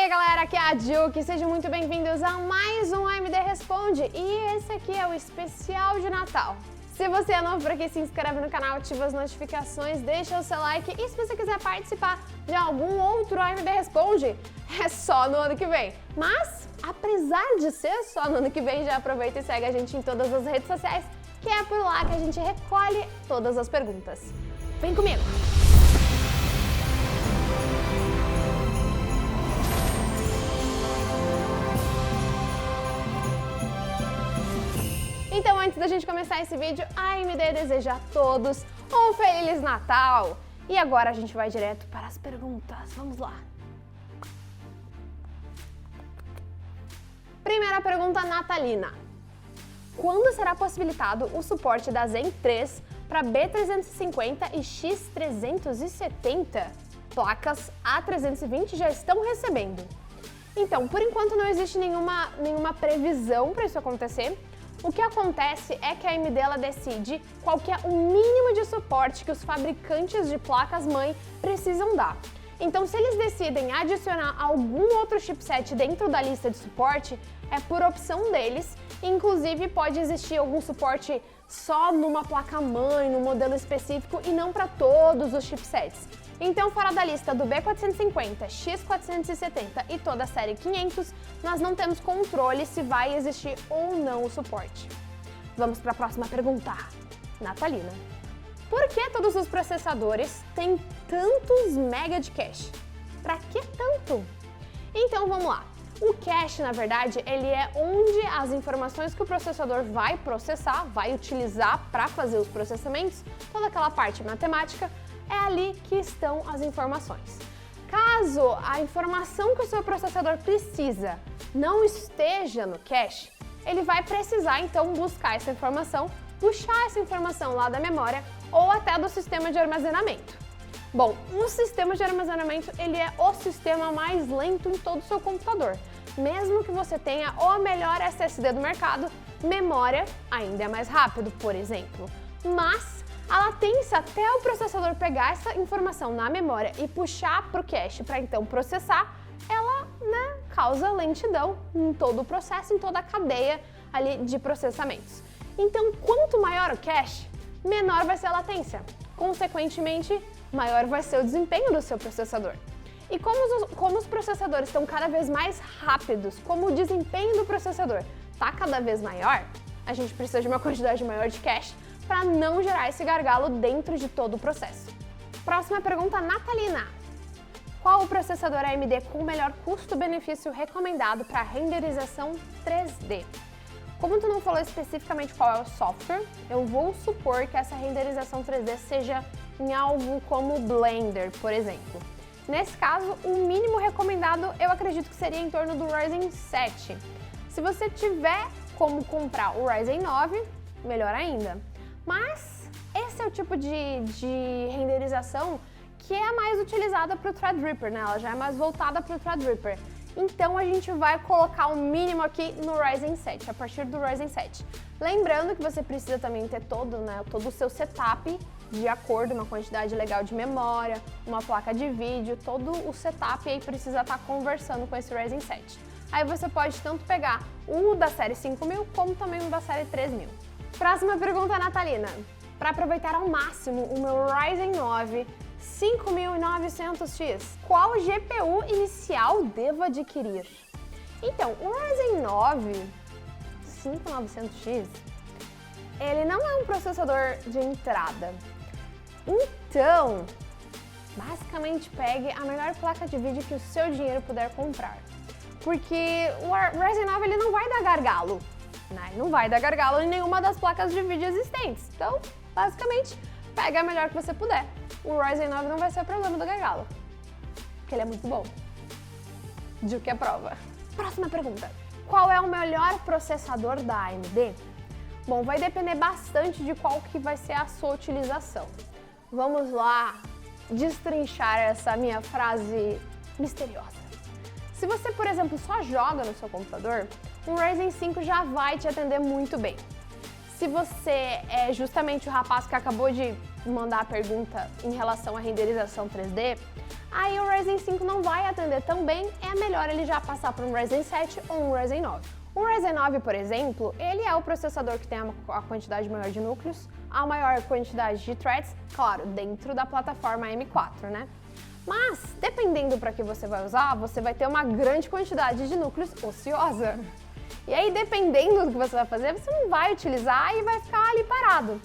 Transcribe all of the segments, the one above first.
aí galera, aqui é a Juki, sejam muito bem-vindos a mais um AMD Responde e esse aqui é o especial de Natal. Se você é novo por aqui, se inscreve no canal, ativa as notificações, deixa o seu like e se você quiser participar de algum outro AMD Responde, é só no ano que vem. Mas, apesar de ser só no ano que vem, já aproveita e segue a gente em todas as redes sociais, que é por lá que a gente recolhe todas as perguntas. Vem comigo! Então, antes da gente começar esse vídeo, a AMD deseja a todos um Feliz Natal! E agora a gente vai direto para as perguntas. Vamos lá! Primeira pergunta natalina. Quando será possibilitado o suporte da Zen 3 para B350 e X370? Placas A320 já estão recebendo. Então, por enquanto não existe nenhuma previsão para isso acontecer. O que acontece é que a AMD ela decide qual que é o mínimo de suporte que os fabricantes de placas-mãe precisam dar. Então, se eles decidem adicionar algum outro chipset dentro da lista de suporte, é por opção deles. Inclusive, pode existir algum suporte só numa placa-mãe, num modelo específico e não para todos os chipsets. Então, fora da lista do B450, X470 e toda a série 500, nós não temos controle se vai existir ou não o suporte. Vamos para a próxima pergunta, natalina. Por que todos os processadores têm tantos mega de cache? Para que tanto? Então, vamos lá. O cache, na verdade, ele é onde as informações que o processador vai processar, vai utilizar para fazer os processamentos, toda aquela parte matemática, é ali que estão as informações. Caso a informação que o seu processador precisa não esteja no cache, ele vai precisar então buscar essa informação, puxar essa informação lá da memória ou até do sistema de armazenamento. Bom, o sistema de armazenamento ele é o sistema mais lento em todo o seu computador. Mesmo que você tenha o melhor SSD do mercado, memória ainda é mais rápido, por exemplo. Mas a latência até o processador pegar essa informação na memória e puxar para o cache para então processar, ela causa lentidão em todo o processo, em toda a cadeia ali de processamentos. Então, quanto maior o cache, menor vai ser a latência. Consequentemente, maior vai ser o desempenho do seu processador. E como os processadores estão cada vez mais rápidos, como o desempenho do processador está cada vez maior, a gente precisa de uma quantidade maior de cache para não gerar esse gargalo dentro de todo o processo. Próxima pergunta natalina. Qual o processador AMD com o melhor custo-benefício recomendado para renderização 3D? Como tu não falou especificamente qual é o software, eu vou supor que essa renderização 3D seja em algo como Blender, por exemplo. Nesse caso, o mínimo recomendado eu acredito que seria em torno do Ryzen 7. Se você tiver como comprar o Ryzen 9, melhor ainda. Mas esse é o tipo de renderização que é mais utilizada para o Threadripper, né? Ela já é mais voltada para o Threadripper. Então a gente vai colocar o mínimo aqui no Ryzen 7, a partir do Ryzen 7. Lembrando que você precisa também ter todo o seu setup de acordo, uma quantidade legal de memória, uma placa de vídeo, todo o setup aí precisa estar conversando com esse Ryzen 7. Aí você pode tanto pegar o da série 5000 como também o da série 3000. Próxima pergunta natalina. Para aproveitar ao máximo o meu Ryzen 9 5900X, qual GPU inicial devo adquirir? Então, o Ryzen 9 5900X, ele não é um processador de entrada. Então, basicamente pegue a melhor placa de vídeo que o seu dinheiro puder comprar. Porque o Ryzen 9 ele não vai dar gargalo. Não vai dar gargalo em nenhuma das placas de vídeo existentes. Então, basicamente, pega a melhor que você puder. O Ryzen 9 não vai ser o problema do gargalo, porque ele é muito bom. Juki é prova. Próxima pergunta. Qual é o melhor processador da AMD? Bom, vai depender bastante de qual que vai ser a sua utilização. Vamos lá destrinchar essa minha frase misteriosa. Se você, por exemplo, só joga no seu computador, um Ryzen 5 já vai te atender muito bem. Se você é justamente o rapaz que acabou de mandar a pergunta em relação à renderização 3D, aí o Ryzen 5 não vai atender tão bem, é melhor ele já passar para um Ryzen 7 ou um Ryzen 9. O Ryzen 9, por exemplo, ele é o processador que tem a quantidade maior de núcleos, a maior quantidade de threads, claro, dentro da plataforma M4, né? Mas, dependendo para que você vai usar, você vai ter uma grande quantidade de núcleos ociosa. E aí, dependendo do que você vai fazer, você não vai utilizar e vai ficar ali parado.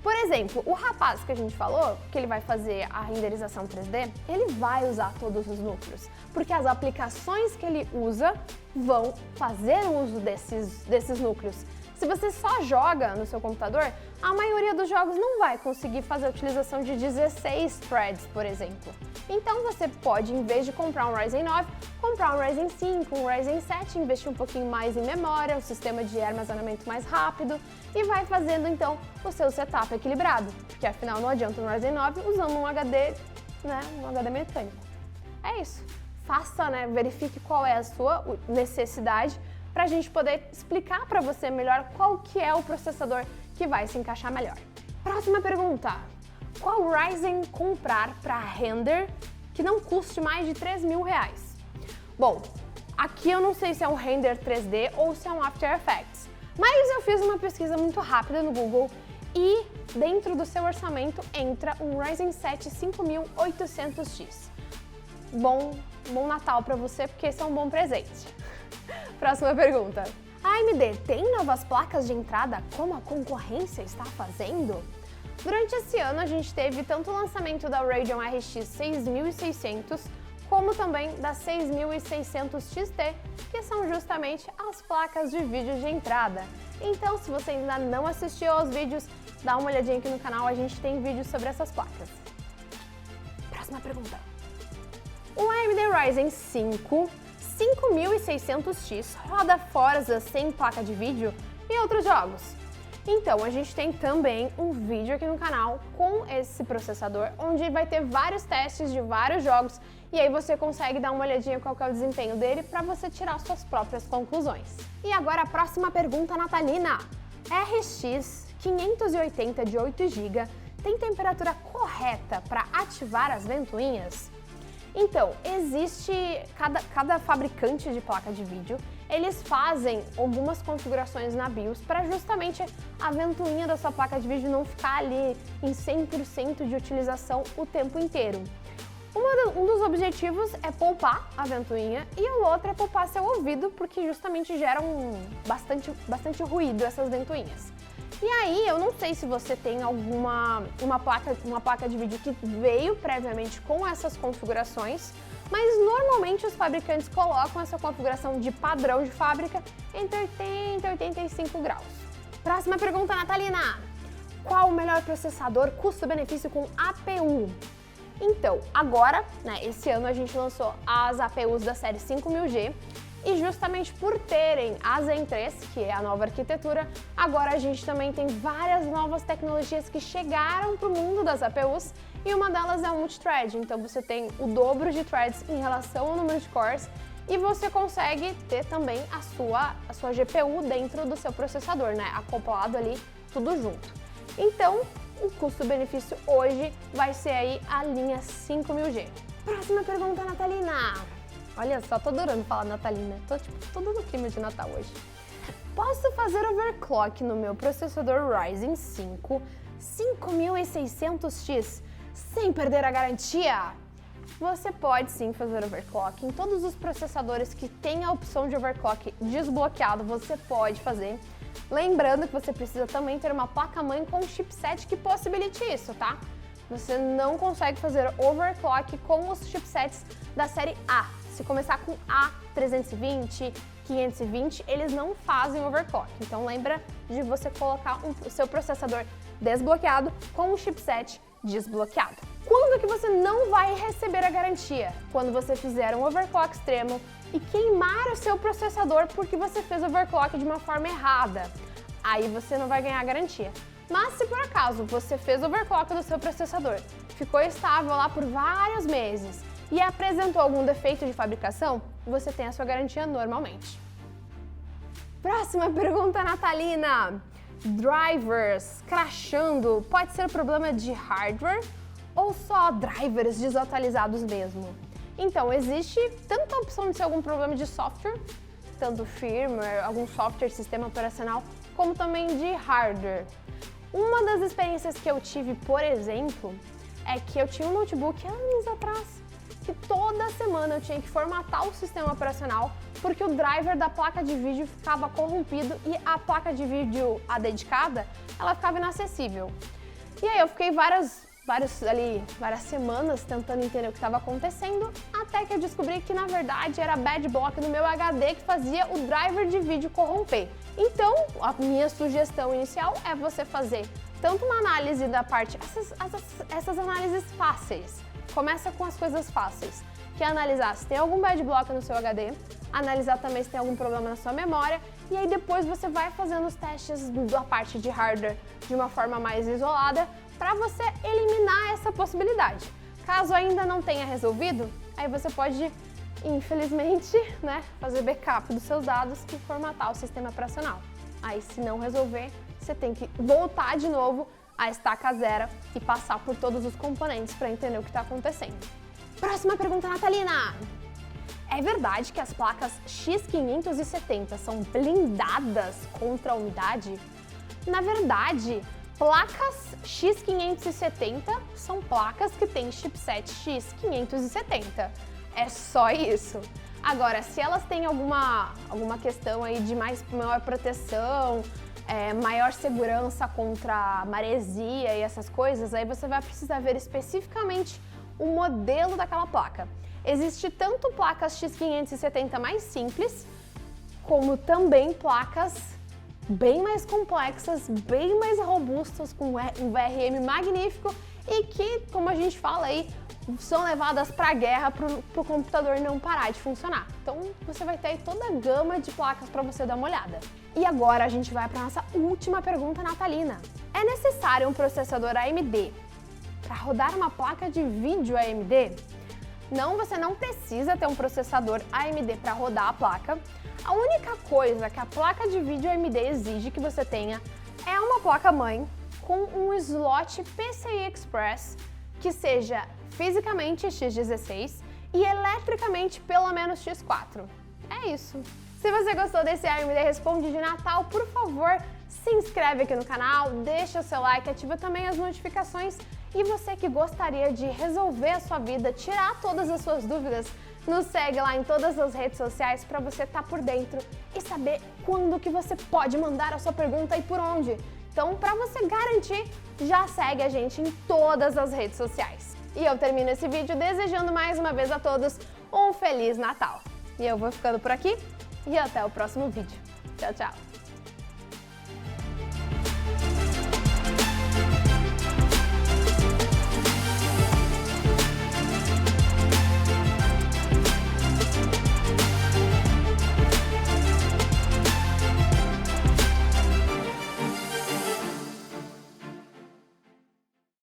Por exemplo, o rapaz que a gente falou, que ele vai fazer a renderização 3D, ele vai usar todos os núcleos, porque as aplicações que ele usa vão fazer uso desses núcleos. Se você só joga no seu computador, a maioria dos jogos não vai conseguir fazer a utilização de 16 threads, por exemplo. Então você pode, em vez de comprar um Ryzen 9, comprar um Ryzen 5, um Ryzen 7, investir um pouquinho mais em memória, um sistema de armazenamento mais rápido e vai fazendo então o seu setup equilibrado, porque afinal não adianta um Ryzen 9 usando um HD, né, um HD mecânico. É isso. Faça, né, verifique qual é a sua necessidade para a gente poder explicar para você melhor qual que é o processador que vai se encaixar melhor. Próxima pergunta. Qual Ryzen comprar para render que não custe mais de R$3.000? Bom, aqui eu não sei se é um render 3D ou se é um After Effects, mas eu fiz uma pesquisa muito rápida no Google e dentro do seu orçamento entra um Ryzen 7 5800X. Bom Natal para você, porque esse é um bom presente. Próxima pergunta. A AMD tem novas placas de entrada como a concorrência está fazendo? Durante esse ano a gente teve tanto o lançamento da Radeon RX 6600 como também da 6600 XT, que são justamente as placas de vídeo de entrada. Então, se você ainda não assistiu aos vídeos, dá uma olhadinha aqui no canal, a gente tem vídeos sobre essas placas. Próxima pergunta. O AMD Ryzen 5 5600X roda Forza sem placa de vídeo e outros jogos. Então, a gente tem também um vídeo aqui no canal com esse processador, onde vai ter vários testes de vários jogos e aí você consegue dar uma olhadinha qual que é o desempenho dele para você tirar suas próprias conclusões. E agora a próxima pergunta natalina. RX 580 de 8 GB tem temperatura correta para ativar as ventoinhas? Então, existe, cada fabricante de placa de vídeo, eles fazem algumas configurações na BIOS para justamente a ventoinha da sua placa de vídeo não ficar ali em 100% de utilização o tempo inteiro. Um dos objetivos é poupar a ventoinha e o outro é poupar seu ouvido, porque justamente geram bastante ruído essas ventoinhas. E aí, eu não sei se você tem uma placa de vídeo que veio previamente com essas configurações, mas normalmente os fabricantes colocam essa configuração de padrão de fábrica entre 80 e 85 graus. Próxima pergunta, natalina. Qual o melhor processador custo-benefício com APU? Então, agora, esse ano a gente lançou as APUs da série 5000G, e justamente por terem a Zen 3, que é a nova arquitetura, agora a gente também tem várias novas tecnologias que chegaram para o mundo das APUs e uma delas é o multithread. Então você tem o dobro de threads em relação ao número de cores e você consegue ter também a sua GPU dentro do seu processador, né? Acoplado ali, tudo junto. Então, o custo-benefício hoje vai ser aí a linha 5000G. Próxima pergunta, natalina. Olha só, tô adorando falar natalina. Tô no clima de Natal hoje. Posso fazer overclock no meu processador Ryzen 5 5600X sem perder a garantia? Você pode sim fazer overclock. Em todos os processadores que tem a opção de overclock desbloqueado, você pode fazer. Lembrando que você precisa também ter uma placa-mãe com um chipset que possibilite isso, tá? Você não consegue fazer overclock com os chipsets da série A. Se começar com A320, 520, eles não fazem overclock. Então lembra de você colocar o seu processador desbloqueado com o chipset desbloqueado. Quando que você não vai receber a garantia? Quando você fizer um overclock extremo e queimar o seu processador porque você fez overclock de uma forma errada. Aí você não vai ganhar a garantia. Mas se por acaso você fez overclock do seu processador, ficou estável lá por vários meses e apresentou algum defeito de fabricação, você tem a sua garantia normalmente. Próxima pergunta, natalina. Drivers crashando pode ser problema de hardware ou só drivers desatualizados mesmo? Então, existe tanto a opção de ser algum problema de software, tanto firmware, algum software, sistema operacional, como também de hardware. Uma das experiências que eu tive, por exemplo, é que eu tinha um notebook anos atrás, que toda semana eu tinha que formatar o sistema operacional porque o driver da placa de vídeo ficava corrompido e a placa de vídeo, a dedicada, ela ficava inacessível. E aí eu fiquei várias semanas tentando entender o que estava acontecendo, até que eu descobri que na verdade era bad block no meu HD que fazia o driver de vídeo corromper. Então, a minha sugestão inicial é você fazer tanto uma análise da parte, essas análises fáceis. Começa com as coisas fáceis, que é analisar se tem algum bad block no seu HD, analisar também se tem algum problema na sua memória, e aí depois você vai fazendo os testes da parte de hardware de uma forma mais isolada, para você eliminar essa possibilidade. Caso ainda não tenha resolvido, aí você pode, infelizmente, fazer backup dos seus dados e formatar o sistema operacional. Aí, se não resolver, você tem que voltar de novo a estaca zero e passar por todos os componentes para entender o que está acontecendo. Próxima pergunta, Natalina! É verdade que as placas X570 são blindadas contra a umidade? Na verdade, placas X570 são placas que têm chipset X570. É só isso. Agora, se elas têm alguma questão aí de maior proteção, maior segurança contra maresia e essas coisas, aí você vai precisar ver especificamente o modelo daquela placa. Existe tanto placas X570 mais simples, como também placas bem mais complexas, bem mais robustas, com um VRM magnífico e que, como a gente fala aí, são levadas para a guerra para o computador não parar de funcionar. Então você vai ter aí toda a gama de placas para você dar uma olhada. E agora a gente vai para a nossa última pergunta, Natalina. É necessário um processador AMD para rodar uma placa de vídeo AMD? Não, você não precisa ter um processador AMD para rodar a placa. A única coisa que a placa de vídeo AMD exige que você tenha é uma placa-mãe com um slot PCI Express que seja fisicamente X16 e eletricamente pelo menos X4. É isso. Se você gostou desse AMD Responde de Natal, por favor, se inscreve aqui no canal, deixa o seu like, ativa também as notificações. E você que gostaria de resolver a sua vida, tirar todas as suas dúvidas, nos segue lá em todas as redes sociais para você estar por dentro e saber quando que você pode mandar a sua pergunta e por onde. Então, para você garantir, já segue a gente em todas as redes sociais. E eu termino esse vídeo desejando mais uma vez a todos um Feliz Natal. E eu vou ficando por aqui e até o próximo vídeo. Tchau, tchau!